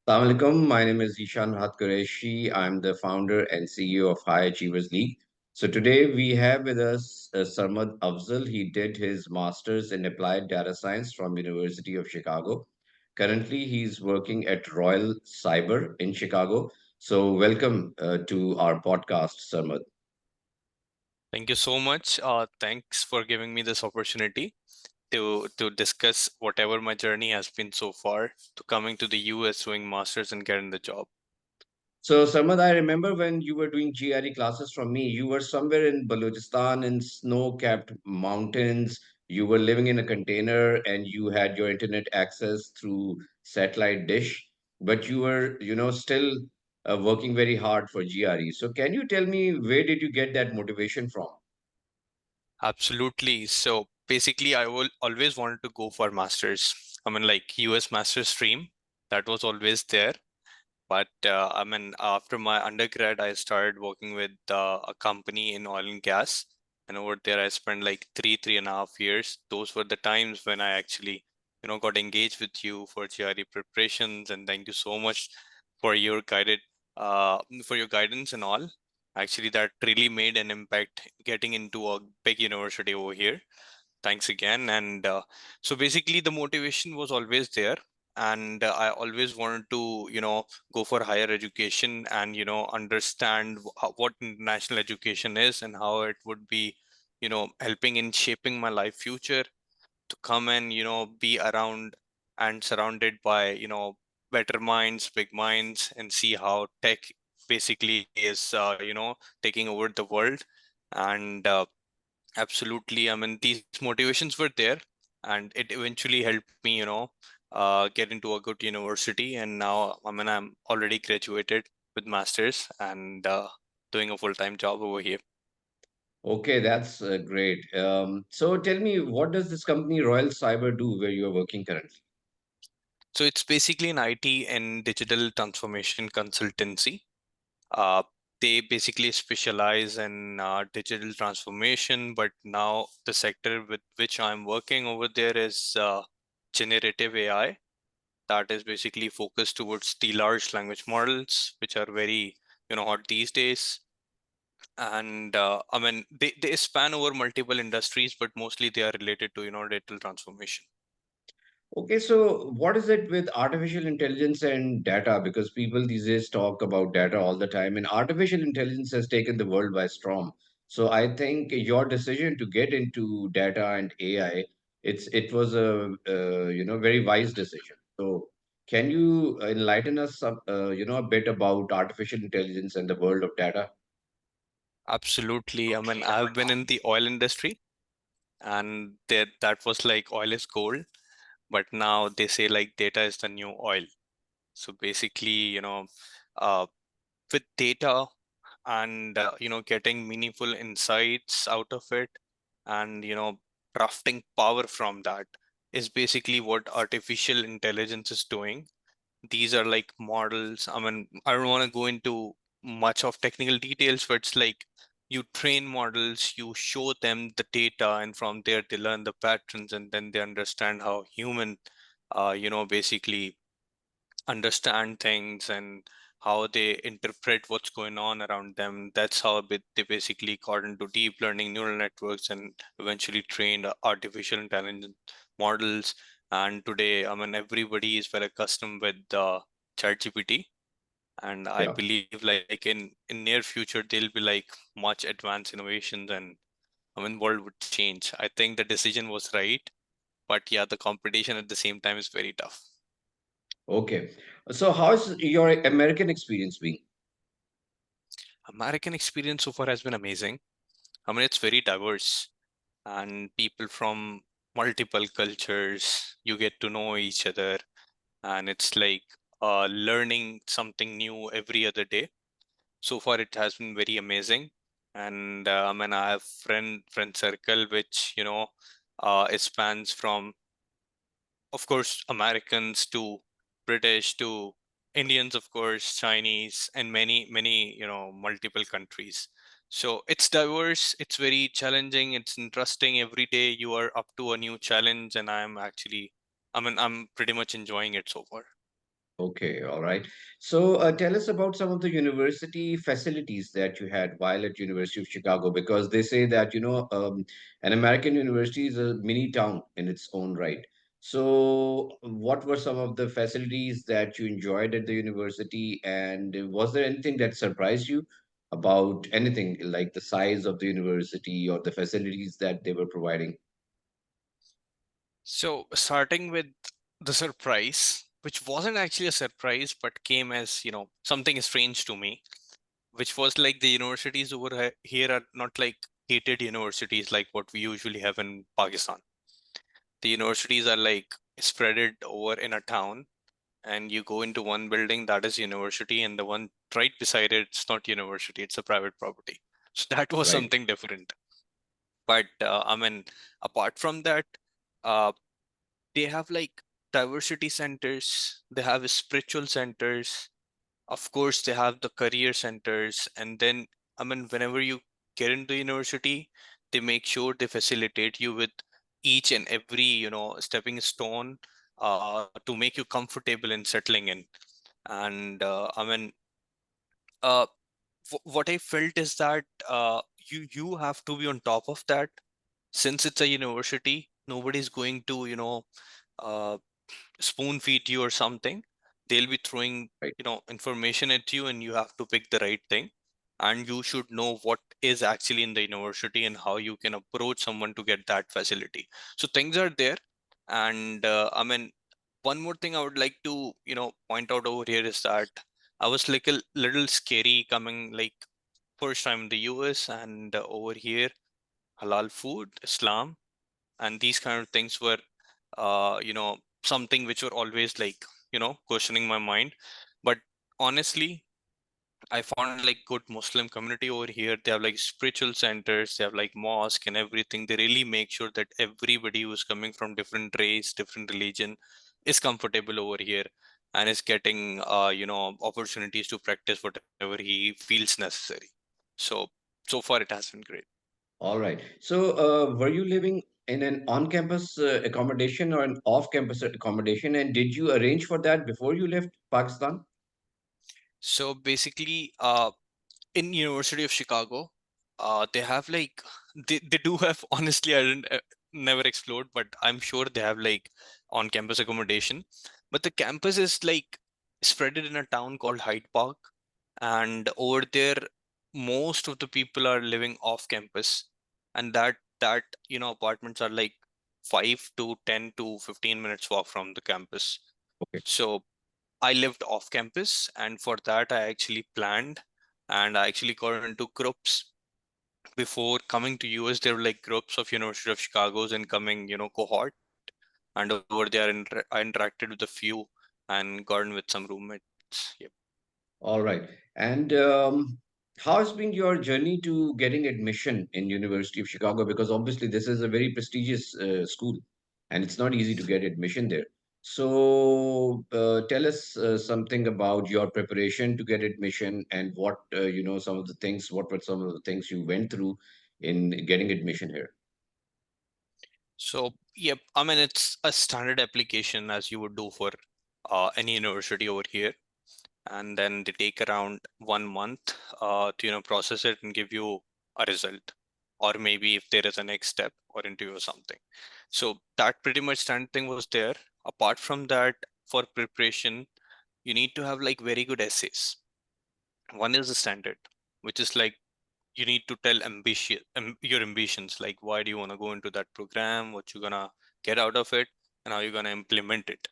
Assalamu alaikum. My name is zeeshanrahatkureshi. I'm the founder and CEO of High Achievers League. So today we have with us Sarmad Afzal. He did his master's in applied data science from University of Chicago. Currently, he's working at Royal Cyber in Chicago. So welcome to our podcast, Sarmad. Thank you so much. Thanks for giving me this opportunity to discuss whatever my journey has been so far to coming to the US, doing masters and getting the job. So, Samad, I remember when you were doing GRE classes from me, you were somewhere in Balochistan in snow-capped mountains. You were living in a container and you had your internet access through satellite dish, but you were, still working very hard for GRE. So, can you tell me where did you get that motivation from? Absolutely. So basically, I will always wanted to go for masters. I mean, like US master's stream, that was always there. But I mean, after my undergrad, I started working with a company in oil and gas. And over there, I spent like 3.5 years. Those were the times when I actually, got engaged with you for GRE preparations. And thank you so much for your for your guidance and all. Actually, that really made an impact getting into a big university over here. Thanks again. And so basically, the motivation was always there, and I always wanted to go for higher education and understand what international education is and how it would be helping in shaping my life future to come and be around and surrounded by better minds, big minds, and see how tech basically is taking over the world. And absolutely. I mean, these motivations were there, and it eventually helped me, get into a good university. And now, I mean, I'm already graduated with masters and doing a full-time job over here. Okay, that's great. So, tell me, what does this company Royal Cyber do where you are working currently? So it's basically an IT and digital transformation consultancy. Uh, they basically specialize in digital transformation, but now the sector with which I'm working over there is generative AI that is basically focused towards the large language models, which are very, hot these days. And I mean, they span over multiple industries, but mostly they are related to, digital transformation. Okay, so what is it with artificial intelligence and data? Because people these days talk about data all the time, and artificial intelligence has taken the world by storm. So I think your decision to get into data and AI, it was a very wise decision. So can you enlighten us a bit about artificial intelligence and the world of data? Absolutely. I mean, I've been in the oil industry, and that was like oil is gold, but now they say like data is the new oil. So basically, uh, with data and getting meaningful insights out of it and drafting power from that is basically what artificial intelligence is doing. These are like models. I mean, I don't want to go into much of technical details, but it's like you train models, you show them the data, and from there they learn the patterns, and then they understand how human basically understand things and how they interpret what's going on around them. That's how they basically got into deep learning neural networks and eventually trained artificial intelligence models. And today, I mean, everybody is well accustomed with ChatGPT. And I Yeah. believe like in near future, there'll be like much advanced innovations and I mean, world would change. I think the decision was right, but yeah, the competition at the same time is very tough. Okay. So how's your American experience been? American experience so far has been amazing. I mean, it's very diverse and people from multiple cultures, you get to know each other, and it's like learning something new every other day. So far, it has been very amazing. And I mean, I have friend circle which it spans from, of course, Americans to British to Indians, of course, Chinese, and many multiple countries. So it's diverse, it's very challenging, it's interesting. Every day you are up to a new challenge, and I mean, I'm pretty much enjoying it so far. Okay, all right. So tell us about some of the university facilities that you had while at University of Chicago, because they say that, an American university is a mini town in its own right. So what were some of the facilities that you enjoyed at the university, and was there anything that surprised you about anything like the size of the university or the facilities that they were providing? So starting with the surprise, which wasn't actually a surprise, but came as, something strange to me, which was like the universities over here are not like gated universities like what we usually have in Pakistan. The universities are like spread it over in a town, and you go into one building that is university, and the one right beside it, it's not university, it's a private property. So that was Right. something different. But apart from that, uh, they have like diversity centers, they have spiritual centers, of course they have the career centers, and then whenever you get into university, they make sure they facilitate you with each and every stepping stone to make you comfortable in settling in. And uh, what I felt is that you have to be on top of that. Since it's a university, nobody's going to uh, spoon feed you or something. They'll be throwing Right. information at you, and you have to pick the right thing. And you should know what is actually in the university and how you can approach someone to get that facility. So things are there. And one more thing I would like to point out over here is that I was like a little scary coming like first time in the US, and over here halal food, Islam, and these kind of things were something which were always like questioning my mind. But honestly, I found like good Muslim community over here. They have like spiritual centers, they have like mosque and everything. They really make sure that everybody who's coming from different race, different religion is comfortable over here and is getting opportunities to practice whatever he feels necessary. So so far it has been great. All right. So, were you living in an on-campus accommodation or an off-campus accommodation? And did you arrange for that before you left Pakistan? So basically, in University of Chicago, they have like they do have honestly I didn't never explored, but I'm sure they have like on campus accommodation. But the campus is like spread it in a town called Hyde Park, and over there most of the people are living off campus, and that apartments are like 5 to 10 to 15 minutes walk from the campus. Okay. So I lived off campus, and for that, I actually planned and I actually got into groups. Before coming to US, there were like groups of University of Chicago's incoming, cohort, and over there, I interacted with a few and gotten with some roommates. Yep. All right. And how has been your journey to getting admission in University of Chicago? Because obviously this is a very prestigious school, and it's not easy to get admission there. So tell us something about your preparation to get admission, and what some of the things. What were some of the things you went through in getting admission here? So, yep, it's a standard application as you would do for any university over here. And then they take around 1 month to process it and give you a result, or maybe if there is a next step or interview or something. So that pretty much standard thing was there. Apart from that, for preparation, you need to have like very good essays. One is the standard, which is like you need to tell your ambitions, like why do you want to go into that program, what you're gonna get out of it, and how you're gonna implement it.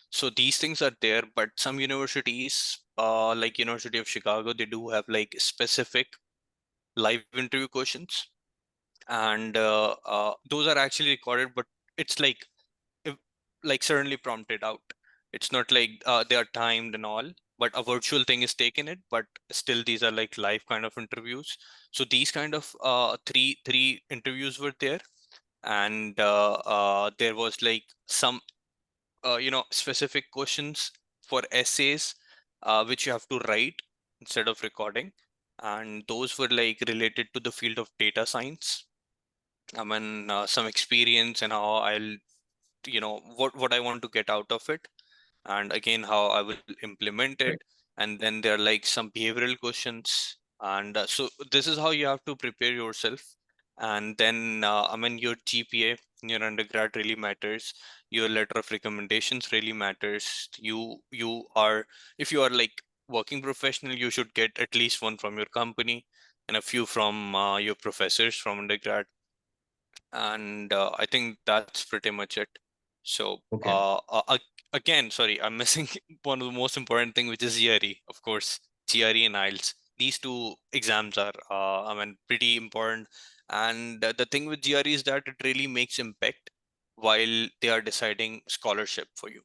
So these things are there, but some universities, like University of Chicago, they do have like specific live interview questions, and those are actually recorded, but it's like if, like certainly prompted out. It's not like they are timed and all, but a virtual thing is taken it, but still these are like live kind of interviews. So these kind of three interviews were there, and there was like some specific questions for essays which you have to write instead of recording, and those were like related to the field of data science. Some experience and how I'll what I want to get out of it. and again how I will implement it. Right. And then there are like some behavioral questions, and so this is how you have to prepare yourself. And then your GPA in your undergrad really matters. Your letter of recommendations really matters. You are, if you are like working professional, you should get at least one from your company and a few from your professors from undergrad. And I think that's pretty much it. So Okay. again, sorry, I'm missing one of the most important thing, which is GRE, of course. GRE and IELTS. These two exams are, pretty important. And the thing with GRE is that it really makes impact while they are deciding scholarship for you.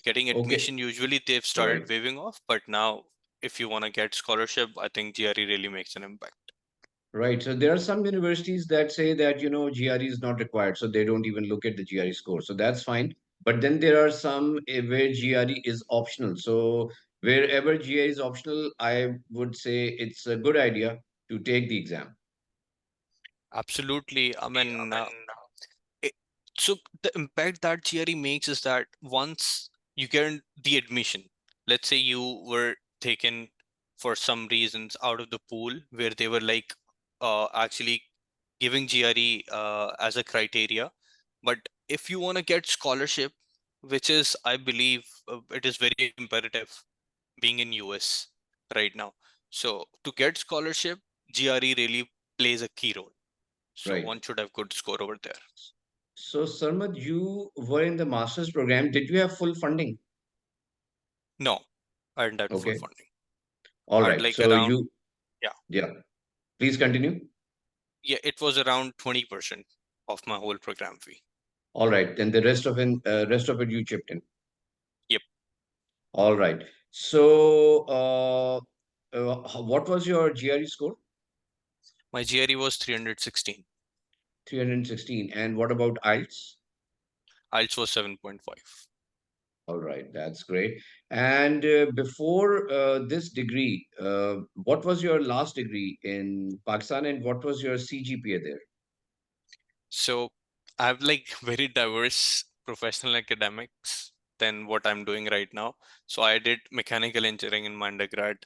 Getting Okay. admission, usually they've Right. started waiving off, but now if you want to get scholarship, I think GRE really makes an impact. Right. So there are some universities that say that, GRE is not required, so they don't even look at the GRE score. So that's fine. But then there are some where GRE is optional. So wherever GRE is optional, I would say it's a good idea to take the exam. Absolutely. I mean, It, so the impact that GRE makes is that once you get the admission, let's say you were taken for some reasons out of the pool where they were like actually giving GRE as a criteria. But if you want to get scholarship, which is, I believe, it is very imperative being in US right now. So to get scholarship, GRE really plays a key role. So right. one should have good score over there. So Sarmad, you were in the master's program. Did you have full funding? No, I didn't have full Okay. funding. All I had right. like So around, you, yeah, yeah, please continue. yeah, it was around 20% of my whole program fee. All right. Then the rest of it you chipped in. Yep, All right. So, what was your GRE score? my GRE was 316. 316. And what about IELTS? IELTS was 7.5. All right, that's great. And before this degree, what was your last degree in Pakistan and what was your CGPA there? So I have like very diverse professional academics than what I'm doing right now. So I did mechanical engineering in my undergrad,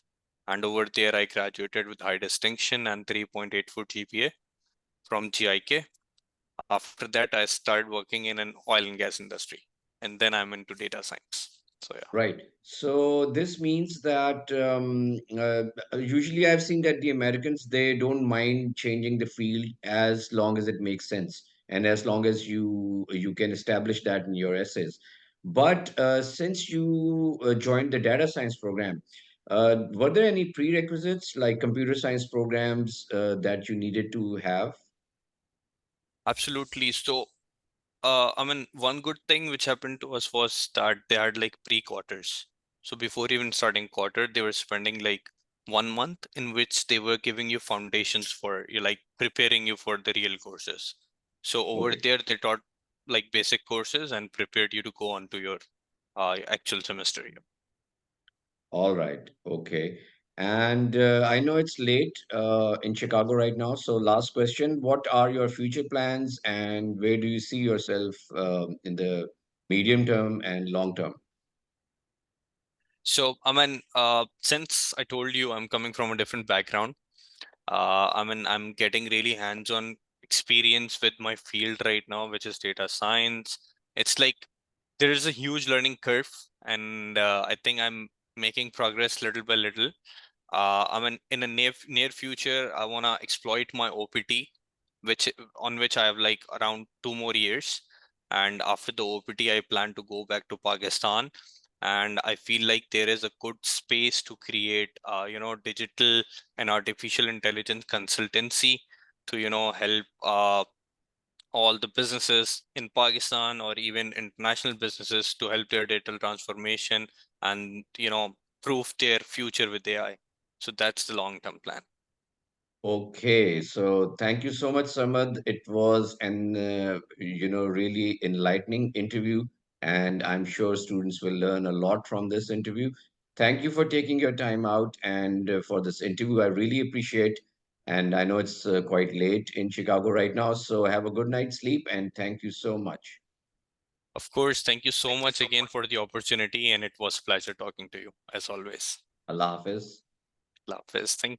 and over there I graduated with high distinction and 3.84 GPA from GIK. After that, I started working in an oil and gas industry, and then I'm into data science. So yeah. Right. So this means that usually I've seen that the Americans, they don't mind changing the field as long as it makes sense and as long as you can establish that in your essays. But since you joined the data science program, were there any prerequisites like computer science programs that you needed to have? Absolutely. So, one good thing which happened to us was that they had like pre-quarters. So before even starting quarter, they were spending like 1 month in which they were giving you foundations for you, like preparing you for the real courses. So over Okay. there, they taught like basic courses and prepared you to go on to your actual semester. All right. Okay. And I know it's late in Chicago right now. So, last question. What are your future plans and where do you see yourself in the medium term and long term? So, since I told you I'm coming from a different background, I'm getting really hands-on experience with my field right now, which is data science. It's like there is a huge learning curve, and I think I'm making progress little by little. In the near future, I wanna exploit my OPT, which on which I have like around 2 more years. And after the OPT, I plan to go back to Pakistan. And I feel like there is a good space to create, digital and artificial intelligence consultancy to, help all the businesses in Pakistan or even international businesses to help their digital transformation and prove their future with AI. So that's the long-term plan. Okay, so thank you so much, Samad. It was an really enlightening interview, and I'm sure students will learn a lot from this interview. Thank you for taking your time out and for this interview. I really appreciate, and I know it's quite late in Chicago right now, so have a good night's sleep, and thank you so much. Of course, thank you so much again for the opportunity, and it was a pleasure talking to you as always. Allah Hafiz. Love is, thank you.